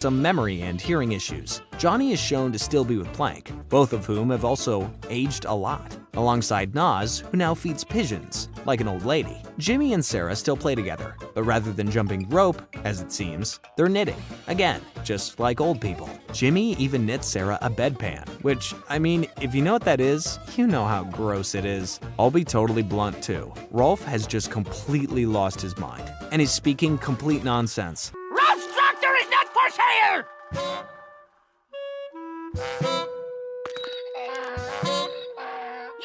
some memory and hearing issues. Jonny is shown to still be with Plank, both of whom have also aged a lot, alongside Nazz, who now feeds pigeons, like an old lady. Jimmy and Sarah still play together, but rather than jumping rope, as it seems, they're knitting. Again, just like old people. Jimmy even knits Sarah a bedpan, which, I mean, if you know what that is, you know how gross it is. I'll be totally blunt too. Rolf has just completely lost his mind, and is speaking complete nonsense. Rolf's tractor is not for sale!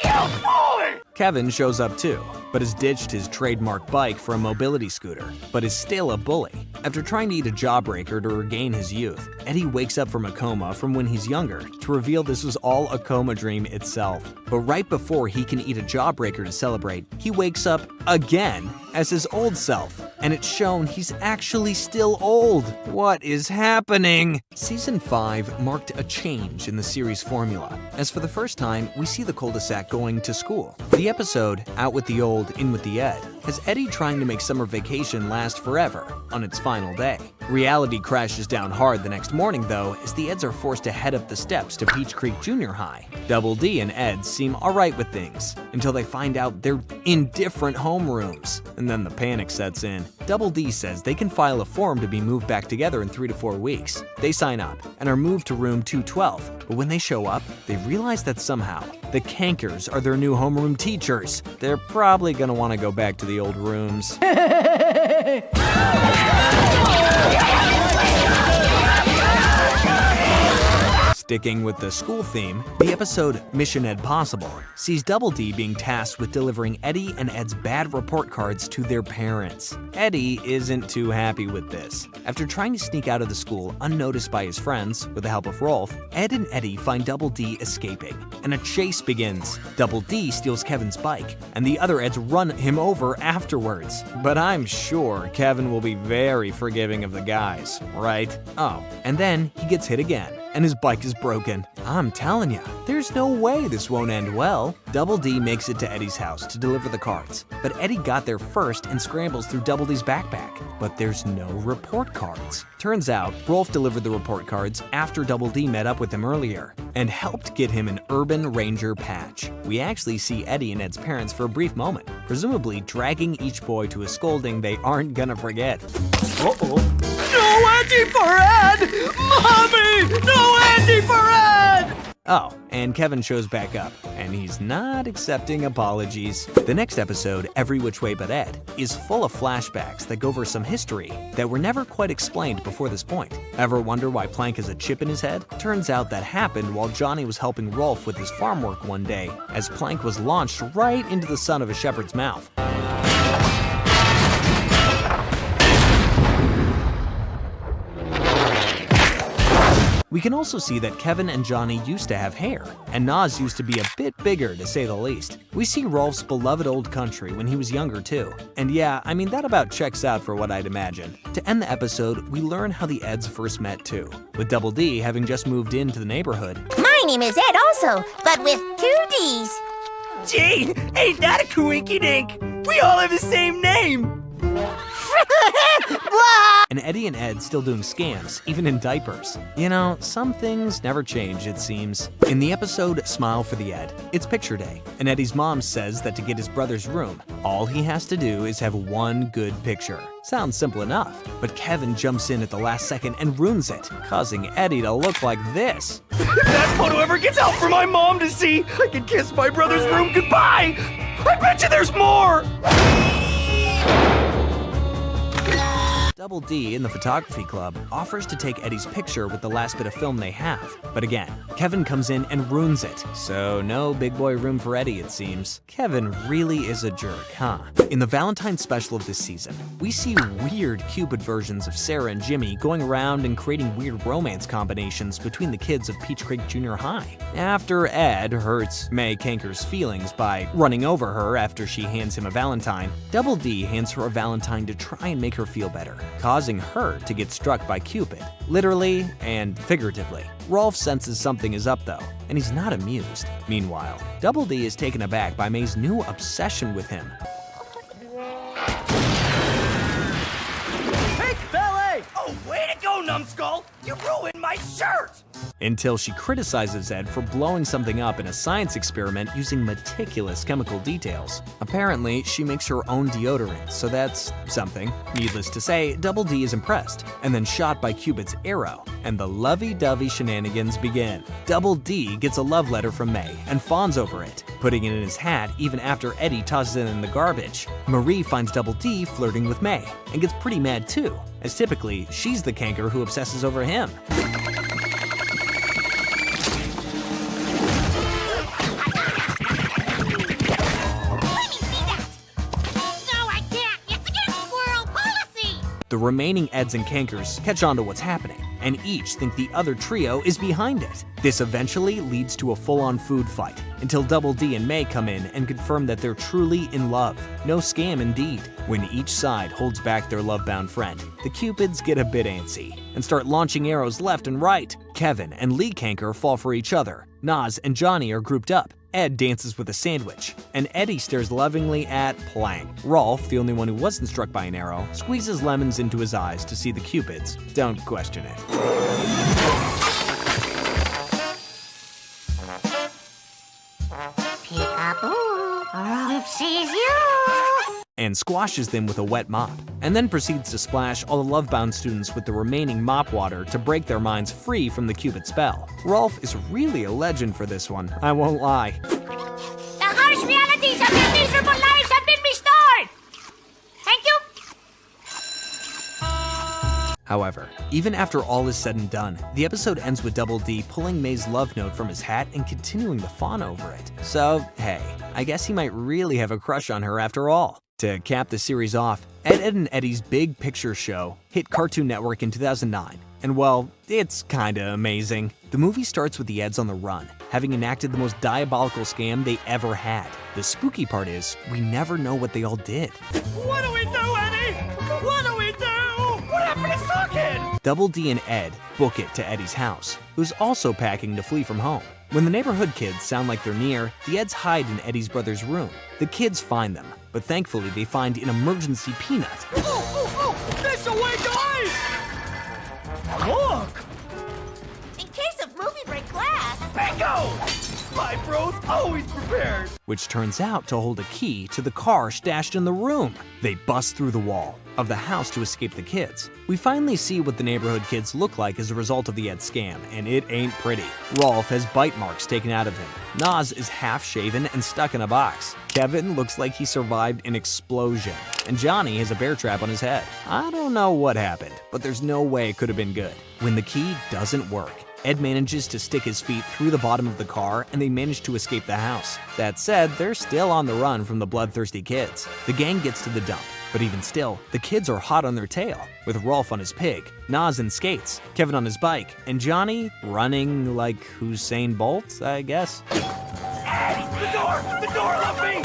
You fool! Kevin shows up too, but has ditched his trademark bike for a mobility scooter, but is still a bully. After trying to eat a jawbreaker to regain his youth, Eddy wakes up from a coma from when he's younger to reveal this was all a coma dream itself. But right before he can eat a jawbreaker to celebrate, he wakes up again as his old self, and it's shown he's actually still old. What is happening? Season 5 marked a change in the series formula, as for the first time, we see the Cul-de-Sac going to school. The episode, Out with the Old, In with the Ed, has Eddy trying to make summer vacation last forever on its final day. Reality crashes down hard the next morning, though, as the Eds are forced to head up the steps to Peach Creek Junior High. Double D and Ed seem alright with things, until they find out they're in different homerooms. And then the panic sets in. Double D says they can file a form to be moved back together in 3 to 4 weeks. They sign up, and are moved to room 212. But when they show up, they realize that somehow, the Kankers are their new homeroom teachers. They're probably gonna want to go back to the old rooms. Sticking with the school theme, the episode Mission Ed Possible sees Double D being tasked with delivering Eddy and Ed's bad report cards to their parents. Eddy isn't too happy with this. After trying to sneak out of the school unnoticed by his friends, with the help of Rolf, Ed and Eddy find Double D escaping, and a chase begins. Double D steals Kevin's bike, and the other Eds run him over afterwards. But I'm sure Kevin will be very forgiving of the guys, right? Oh, and then he gets hit again, and his bike is broken. I'm telling ya, there's no way this won't end well. Double D makes it to Eddy's house to deliver the cards, but Eddy got there first and scrambles through Double D's backpack. But there's no report cards. Turns out, Rolf delivered the report cards after Double D met up with him earlier, and helped get him an Urban Ranger patch. We actually see Eddy and Ed's parents for a brief moment, presumably dragging each boy to a scolding they aren't gonna forget. Uh-oh. No Eddy for Ed! Mommy! No Eddy for Ed! Oh, and Kevin shows back up, and he's not accepting apologies. The next episode, Every Which Way But Ed, is full of flashbacks that go over some history that were never quite explained before this point. Ever wonder why Plank has a chip in his head? Turns out that happened while Jonny was helping Rolf with his farm work one day, as Plank was launched right into the son of a shepherd's mouth. We can also see that Kevin and Jonny used to have hair, and Nazz used to be a bit bigger to say the least. We see Rolf's beloved old country when he was younger too. And yeah, I mean that about checks out for what I'd imagine. To end the episode, we learn how the Eds first met too, with Double D having just moved into the neighborhood. My name is Ed also, but with 2 Ds. Gee, ain't that a coinky-dink? We all have the same name! And Eddy and Ed still doing scams, even in diapers. You know, some things never change, it seems. In the episode Smile for the Ed, it's picture day, and Eddy's mom says that to get his brother's room, all he has to do is have one good picture. Sounds simple enough, but Kevin jumps in at the last second and ruins it, causing Eddy to look like this. If that photo ever gets out for my mom to see, I can kiss my brother's room goodbye! I bet you there's more! Double D in the photography club offers to take Eddy's picture with the last bit of film they have. But again, Kevin comes in and ruins it. So no big boy room for Eddy, it seems. Kevin really is a jerk, huh? In the Valentine's special of this season, we see weird Cupid versions of Sarah and Jimmy going around and creating weird romance combinations between the kids of Peach Creek Junior High. After Ed hurts May Kanker's feelings by running over her after she hands him a Valentine, Double D hands her a Valentine to try and make her feel better, causing her to get struck by Cupid, literally and figuratively. Rolf senses something is up though, and he's not amused. Meanwhile, Double D is taken aback by May's new obsession with him. Hey, ballet! Oh, way to go, numbskull! You ruined my shirt! Until she criticizes Ed for blowing something up in a science experiment using meticulous chemical details. Apparently, she makes her own deodorant, so that's something. Needless to say, Double D is impressed, and then shot by Cupid's arrow, and the lovey-dovey shenanigans begin. Double D gets a love letter from May and fawns over it, putting it in his hat even after Eddy tosses it in the garbage. Marie finds Double D flirting with May, and gets pretty mad too, as typically, she's the kanker who obsesses over him. The remaining Eds and Kankers catch on to what's happening, and each think the other trio is behind it. This eventually leads to a full-on food fight, until Double D and May come in and confirm that they're truly in love. No scam indeed. When each side holds back their love-bound friend, the Cupids get a bit antsy, and start launching arrows left and right. Kevin and Lee Kanker fall for each other. Nazz and Jonny are grouped up. Ed dances with a sandwich, and Eddy stares lovingly at Plank. Rolf, the only one who wasn't struck by an arrow, squeezes lemons into his eyes to see the Cupids. Don't question it. Peekaboo, Rolf sees you! And squashes them with a wet mop, and then proceeds to splash all the love-bound students with the remaining mop water to break their minds free from the Cupid spell. Rolf is really a legend for this one, I won't lie. The harsh realities of their miserable lives have been restored! Thank you! However, even after all is said and done, the episode ends with Double D pulling May's love note from his hat and continuing to fawn over it. So, hey, I guess he might really have a crush on her after all. To cap the series off, Ed, and Eddy's Big Picture Show hit Cartoon Network in 2009, and well, it's kinda amazing. The movie starts with the Eds on the run, having enacted the most diabolical scam they ever had. The spooky part is, we never know what they all did. What do we do, Eddy? What do we do? What happened to Socket? Double D and Ed book it to Eddy's house, who's also packing to flee from home. When the neighborhood kids sound like they're near, the Eds hide in Eddy's brother's room. The kids find them, but thankfully they find an emergency peanut. Oh! This away, guys! Look! In case of movie break glass. Bingo! My bro's always prepared! Which turns out to hold a key to the car stashed in the room. They bust through the wall of the house to escape the kids. We finally see what the neighborhood kids look like as a result of the Ed scam, and it ain't pretty. Rolf has bite marks taken out of him. Nazz is half-shaven and stuck in a box. Kevin looks like he survived an explosion. And Jonny has a bear trap on his head. I don't know what happened, but there's no way it could have been good. When the key doesn't work, Ed manages to stick his feet through the bottom of the car, and they manage to escape the house. That said, they're still on the run from the bloodthirsty kids. The gang gets to the dump, but even still, the kids are hot on their tail, with Rolf on his pig, Nazz in skates, Kevin on his bike, and Jonny running like Usain Bolt, I guess. Eddy, the door! The door, love me!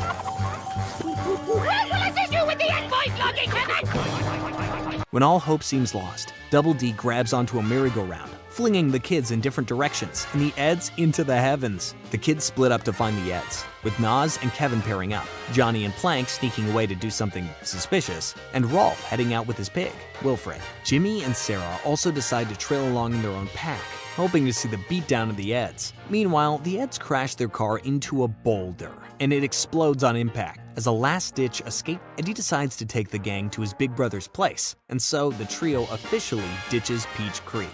I will assist you with the endpoint logging, Kevin! When all hope seems lost, Double D grabs onto a merry-go-round, flinging the kids in different directions and the Eds into the heavens. The kids split up to find the Eds, with Nazz and Kevin pairing up, Jonny and Plank sneaking away to do something suspicious, and Rolf heading out with his pig, Wilfred. Jimmy and Sarah also decide to trail along in their own pack, hoping to see the beatdown of the Eds. Meanwhile, the Eds crash their car into a boulder, and it explodes on impact. As a last-ditch escape, Eddy decides to take the gang to his big brother's place, and so the trio officially ditches Peach Creek.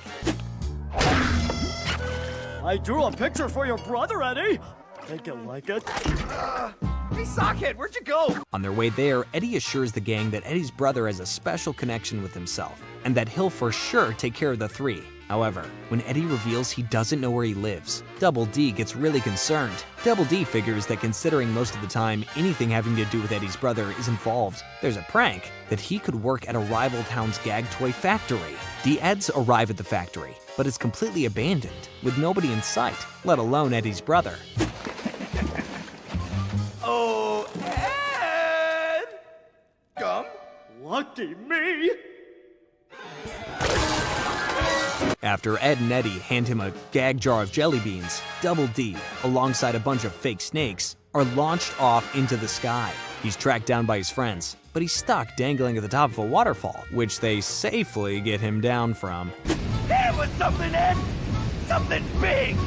I drew a picture for your brother, Eddy. Think you like it? Hey, Socket, where'd you go? On their way there, Eddy assures the gang that Eddy's brother has a special connection with himself, and that he'll for sure take care of the three. However, when Eddy reveals he doesn't know where he lives, Double D gets really concerned. Double D figures that considering most of the time anything having to do with Eddy's brother is involved, there's a prank that he could work at a rival town's gag toy factory. The Eds arrive at the factory, but it's completely abandoned, with nobody in sight, let alone Eddy's brother. Oh, Ed! Gum? Lucky me! After Ed and Eddy hand him a gag jar of jelly beans, Double D, alongside a bunch of fake snakes, are launched off into the sky. He's tracked down by his friends, but he's stuck dangling at the top of a waterfall, which they safely get him down from. Hit him with something, Ed! Something big!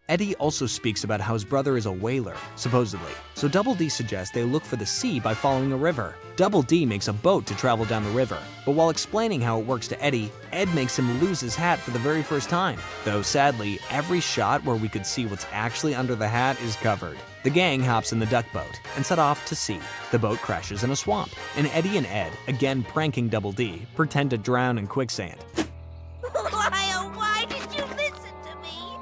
Eddy also speaks about how his brother is a whaler, supposedly, so Double D suggests they look for the sea by following a river. Double D makes a boat to travel down the river, but while explaining how it works to Eddy, Ed makes him lose his hat for the very first time. Though sadly, every shot where we could see what's actually under the hat is covered. The gang hops in the duck boat and set off to sea. The boat crashes in a swamp, and Eddy and Ed, again pranking Double D, pretend to drown in quicksand. Why did you listen to me?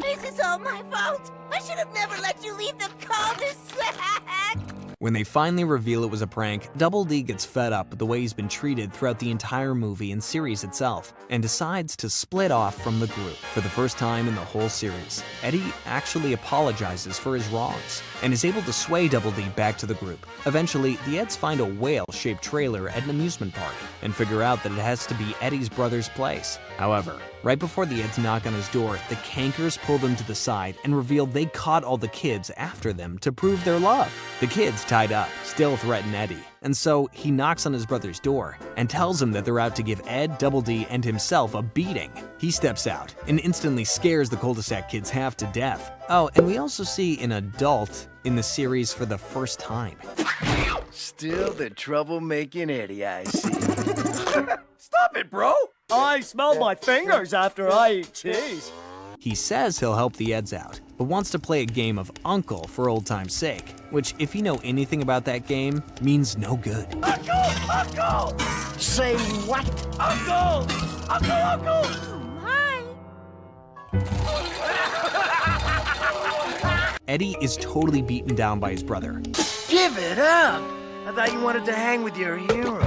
This is all my fault. I should have never let you leave the cul-de-sac. When they finally reveal it was a prank, Double D gets fed up with the way he's been treated throughout the entire movie and series itself, and decides to split off from the group. For the first time in the whole series, Eddy actually apologizes for his wrongs, and is able to sway Double D back to the group. Eventually, the Eds find a whale-shaped trailer at an amusement park, and figure out that it has to be Eddy's brother's place. However, right before the Eds knock on his door, the Kankers pull them to the side and reveal they caught all the kids after them to prove their love. The kids, tied up, still threaten Eddy, and so he knocks on his brother's door and tells him that they're out to give Ed, Double D, and himself a beating. He steps out and instantly scares the Cul-de-Sac kids half to death. Oh, and we also see an adult in the series for the first time. Still the troublemaking Eddy, I see. Stop it, bro! I smell my fingers after I eat cheese. He says he'll help the Eds out, but wants to play a game of Uncle for old time's sake, which, if you know anything about that game, means no good. Uncle! Uncle! Say what? Uncle! Uncle! Uncle! Hi. Eddy is totally beaten down by his brother. Give it up! I thought you wanted to hang with your hero.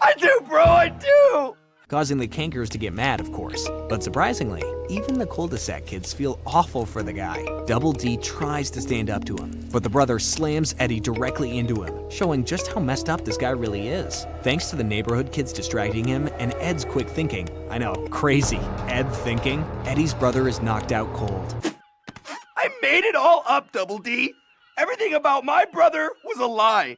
I do, bro, I do! Causing the Kankers to get mad, of course. But surprisingly, even the Cul-de-Sac kids feel awful for the guy. Double D tries to stand up to him, but the brother slams Eddy directly into him, showing just how messed up this guy really is. Thanks to the neighborhood kids distracting him and Ed's quick thinking, I know, crazy, Ed thinking, Eddy's brother is knocked out cold. I made it all up, Double D! Everything about my brother was a lie.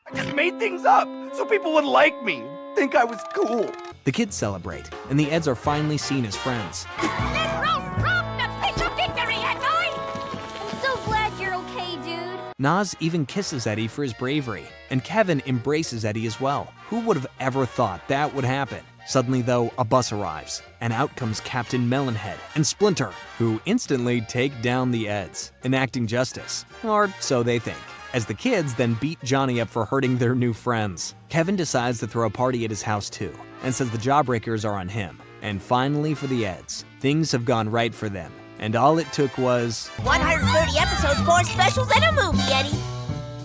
I just made things up so people would like me, think I was cool. The kids celebrate, and the Eds are finally seen as friends. Let Rolf rock the pitch of victory, Eddy! I'm so glad you're okay, dude. Nazz even kisses Eddy for his bravery, and Kevin embraces Eddy as well. Who would have ever thought that would happen? Suddenly, though, a bus arrives, and out comes Captain Melonhead and Splinter, who instantly take down the Eds, enacting justice. Or so they think. As the kids then beat Jonny up for hurting their new friends. Kevin decides to throw a party at his house too, and says the jawbreakers are on him. And finally for the Eds, things have gone right for them, and all it took was 130 episodes, 4 specials, and a movie, Eddy.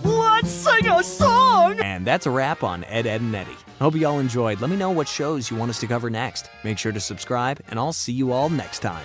Let's sing a song! And that's a wrap on Ed, Edd, and Eddy. Hope you all enjoyed. Let me know what shows you want us to cover next. Make sure to subscribe, and I'll see you all next time.